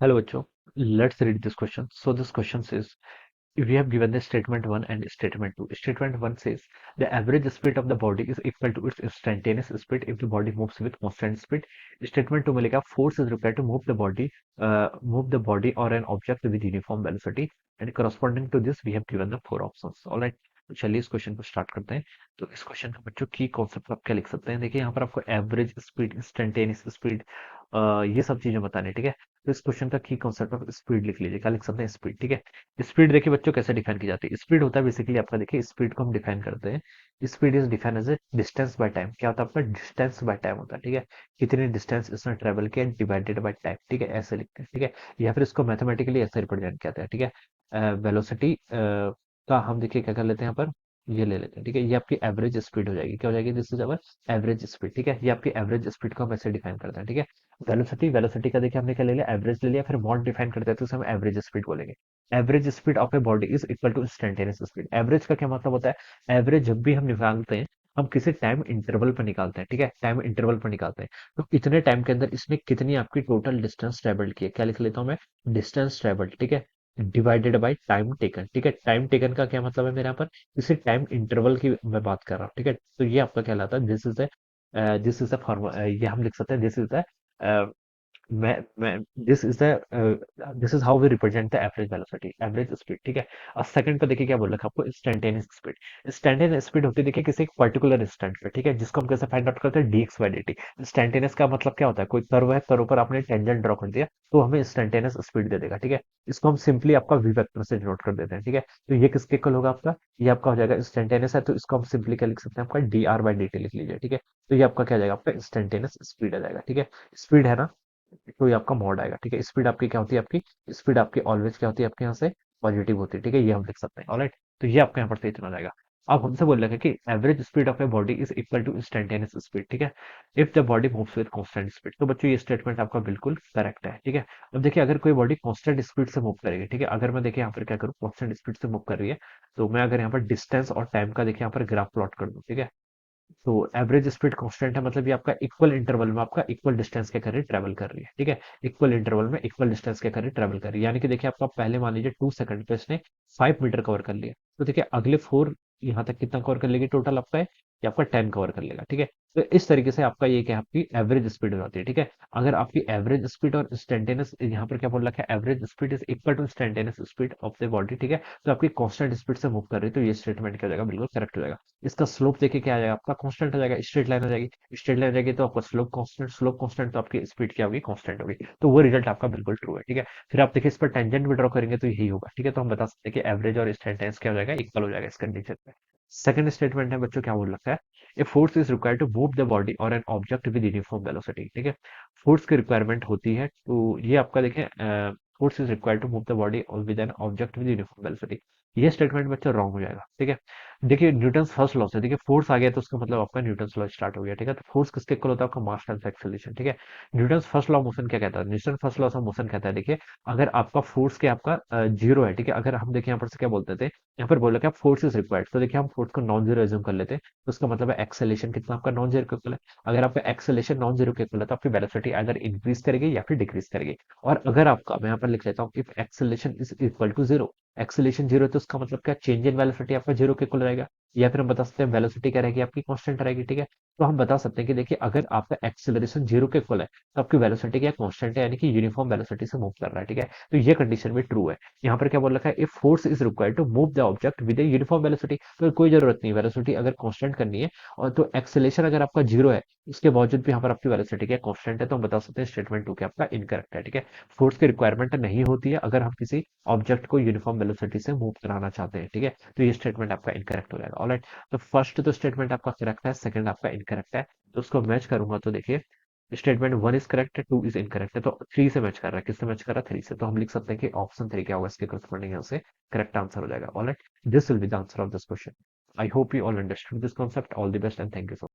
Hello, Bachcho. Let's read this question. So this question says, we have given the statement 1 and statement 2. Statement 1 says, the average speed of the body is equal to its instantaneous speed if the body moves with constant speed. Statement 2 में लिखा, force is required to move the body or an object with uniform velocity. And corresponding to this, we have given the four options. All right. तो चलिए इस question को start करते हैं। तो इस क्वेश्चन का बच्चों की कॉन्सेप्ट आप क्या लिख सकते हैं? देखिए यहाँ पर आपको एवरेज स्पीड, इंस्टेंटेनियस स्पीड, ये सब चीजें बतानी है, ठीक है। तो इस क्वेश्चन का की कॉन्सेप्ट ऑफ स्पीड लिख लीजिए। क्या लिख सकते हैं? स्पीड, ठीक है। स्पीड देखिए बच्चों कैसे डिफाइन की जाती है। स्पीड होता है बेसिकली आपका, देखिए स्पीड को हम डिफाइन करते हैं। Speed is define as a distance by time. क्या होता है आपका? डिस्टेंस बाय टाइम होता है, ठीक है। कितनी डिस्टेंस इसने ट्रेवल किया डिवाइडेड बाय टाइम, ठीक है, ऐसे लिखते हैं, ठीक है। या फिर इसको मैथमेटिकली ऐसे रिप्रेजेंट करते हैं, ठीक है। वेलोसिटी का हम देखिए क्या कर लेते हैं यहाँ पर, ये ले लेते हैं, ठीक है। ये आपकी एवरेज स्पीड हो जाएगी। क्या हो जाएगी? This is our average speed, ठीक है। ये आपकी एवरेज स्पीड को हम ऐसे डिफाइन करते हैं, ठीक है। वेलोसिटी, वेलोसिटी का देखिए हमने क्या ले लिया? एवरेज ले लिया। फिर मॉड डिफाइन करते हैं तो उसे हम एवरेज स्पीड बोलेंगे। Average speed of a body is equal to instantaneous speed. Average का क्या मतलब होता है? एवरेज जब भी हम निकालते हैं, हम किसी टाइम इंटरवल पर निकालते हैं, ठीक है। टाइम इंटरवल पर निकालते हैं तो इतने टाइम के अंदर इसने कितनी आपकी टोटल डिस्टेंस ट्रेवल की है। क्या लिख लेता हूँ मैं? डिस्टेंस ट्रेवल, ठीक है, डिवाइडेड बाय टाइम टेकन, ठीक है। टाइम टेकन का क्या मतलब है मेरे यहाँ पर? इसी टाइम इंटरवल की मैं बात कर रहा हूँ, ठीक है। तो ये आपका कहलाता है, दिस इज द फॉर्मूला। ये हम लिख सकते हैं, दिस इज द मैं this is how we represent the average velocity, average speed, ठीक है। और सेकंड पे देखिए क्या बोल रखा है आपको? Instantaneous speed. इंस्टेंटेनियस स्पीड होती है देखिए किसी एक पर्टिकुलर इंस्टेंट पे, ठीक है, जिसको हम कैसे फाइंड आउट करते हैं? D x by d t. Instantaneous का मतलब क्या होता है? कोई कर्व है, कर्व पर आपने टेंजेंट ड्रॉ कर दिया तो हमें इंस्टेंटेनियस स्पीड दे देगा, ठीक है। इसको हम सिंपली आपका वी वेक्टर से डिनोट कर देते हैं, ठीक है। तो ये किसके इक्वल होगा आपका? ये आपका हो जाएगा इंस्टेंटेनियस है तो इसको हम सिंपली क्या लिख सकते हैं? आपका D R by d T लिख लीजिए, ठीक है। तो ये आपका क्या आ जाएगा? आपका इंस्टेंटेनियस स्पीड आ जाएगा, ठीक है। स्पीड है ना, तो ये आपका मॉड आएगा, ठीक है। स्पीड आपकी क्या होती है? आपकी स्पीड आपकी ऑलवेज क्या होती है? आपके यहाँ से पॉजिटिव होती है, ठीक है। ये हम लिख सकते हैं, ऑलराइट। तो ये आपके यहाँ पर सही चला जाएगा। अब हमसे बोल रहे हैं कि average speed of a body is equal to instantaneous speed, ठीक है, if the body moves with constant speed. तो बच्चों ये स्टेटमेंट आपका बिल्कुल करेक्ट है, ठीक है। अब देखिए अगर कोई बॉडी कांस्टेंट स्पीड से मूव करेगी, ठीक है, अगर मैं देखिए यहाँ पर क्या करूँ, कांस्टेंट स्पीड से मूव कर रही है, तो मैं अगर यहाँ पर डिस्टेंस और टाइम का देखिए यहाँ पर ग्राफ प्लॉट कर दूं, ठीक है। तो एवरेज स्पीड कांस्टेंट है, मतलब ये आपका इक्वल इंटरवल में आपका इक्वल डिस्टेंस के करीब ट्रेवल कर रही है, ठीक है। इक्वल इंटरवल में इक्वल डिस्टेंस के करीब ट्रेवल कर रही है, यानी कि देखिए आपका पहले मान लीजिए 2 सेकंड पे इसने 5 मीटर कवर कर लिया, तो देखिए अगले 4 यहाँ तक कितना कवर कर लेगी टोटल आपका है? ये आपका 10 कवर कर लेगा, ठीक है। तो इस तरीके से आपका ये क्या आपकी एवरेज स्पीड हो जाती है, ठीक है। अगर आपकी एवरेज स्पीड और इंस्टेंटेनियस, यहाँ पर क्या बोल रखा है? Average speed is equal to instantaneous speed of the body, ठीक है। तो आपकी कांस्टेंट स्पीड से मूव कर रही है, तो ये स्टेटमेंट क्या हो जाएगा? बिल्कुल करेक्ट हो जाएगा। इसका स्लोप देखिए क्या आ जाएगा? आपका कांस्टेंट आ जाएगा, स्ट्रेट लाइन आ जाएगी। स्ट्रेट लाइन आ जाएगी तो आपका स्लोप कांस्टेंट, तो आपकी स्पीड क्या होगी? कांस्टेंट होगी। तो वो रिजल्ट आपका बिल्कुल ट्रू है, ठीक है। फिर आप देखिए इस पर टेंजेंट भी ड्रॉ करेंगे तो यही होगा, ठीक है। तो हम बता सकते हैं कि एवरेज और इंस्टेंटेनियस क्या हो जाएगा? इक्वल हो जाएगा इस कंडीशन में। सेकंड स्टेटमेंट है बच्चों, क्या बोल रखा है? A force is required to move the body और an object with uniform velocity, ठीक है। फोर्स की रिक्वायरमेंट होती है, तो ये आपका देखिए force is required to move the body with an object with uniform velocity. ये स्टेटमेंट बच्चों रॉन्ग हो जाएगा, ठीक है। देखिए न्यूटन फर्स्ट लॉ से, देखिए फोर्स आ गया तो उसका मतलब आपका न्यूटन लॉ स्टार्ट हो गया, ठीक है। तो फोर्स किसके इक्वल होता है? आपका मास टाइम्स एक्सेलरेशन, ठीक है। न्यूटन फर्स्ट लॉ मोशन क्या कहता है? Newton first law of motion कहता है, देखिए अगर आपका फोर्स के आपका जीरो है, ठीक है, अगर हम देखिए यहाँ पर से क्या बोलते थे, यहाँ पर बोला क्या? फोर्स इज रिक्वायर्ड, तो देखिए हम फोर्स को नॉन जीरो एज्यूम कर लेते हैं, तो उसका मतलब है एक्सेलेरेशन कितना आपका? नॉन जीरो के इक्वल है। अगर आपका एक्सेलेरेशन नॉन जीरो के इक्वल है तो आपकी वेलोसिटी आइदर इंक्रीज करेगी या फिर डिक्रीज करेगी। और अगर आपका, मैं यहाँ पर लिख लेता हूँ, if acceleration is equal to zero, acceleration zero है तो उसका मतलब क्या? चेंज इन वेलोसिटी आपका जीरो के इक्वल रहेगा। या फिर हम बता सकते हैं वेलोसिटी क्या रहेगी? आपकी कांस्टेंट रहेगी, ठीक है। तो हम बता सकते हैं कि देखिए अगर आपका एक्सेलरेशन जीरो के इक्वल है तो आपकी वेलोसिटी क्या? कांस्टेंट है, यानी कि यूनिफॉर्म वेलोसिटी से मूव कर रहा है, ठीक है। तो ये कंडीशन भी ट्रू है। यहाँ पर क्या बोल रखा है? If force is required to move the object with uniform velocity, तो कोई जरूरत नहीं, वेलोसिटी अगर कांस्टेंट करनी है और तो एक्सेलेरेशन अगर आपका जीरो है, इसके बावजूद भी यहाँ पर आपकी वेलोसिटी क्या? कांस्टेंट है, तो हम बता सकते हैं स्टेटमेंट टू क्या आपका इनकरेक्ट है, ठीक है। फोर्स की रिक्वायरमेंट नहीं होती है अगर हम किसी ऑब्जेक्ट को यूनिफॉर्म वेलोसिटी से मूव कराना चाहते हैं, ठीक है। तो ये स्टेटमेंट आपका इनकरेक्ट हो जाएगा, ऑलराइट। तो फर्स्ट तो स्टेटमेंट आपका करेक्ट है, सेकंड आपका इनकरेक्ट है। तो उसको मैच करूंगा तो देखिए स्टेटमेंट 1 इज करेक्ट है, 2 इज इनकरेक्ट है, तो 3 से मैच कर रहा है। किससे मैच कर रहा है? 3 से। तो हम लिख सकते हैं कि ऑप्शन 3 क्या होगा? इसके करस्पॉन्डिंग यहाँ से करेक्ट आंसर हो जाएगा, alright. This will be the answer of this question. I hope you all understood this concept. All the best and thank you so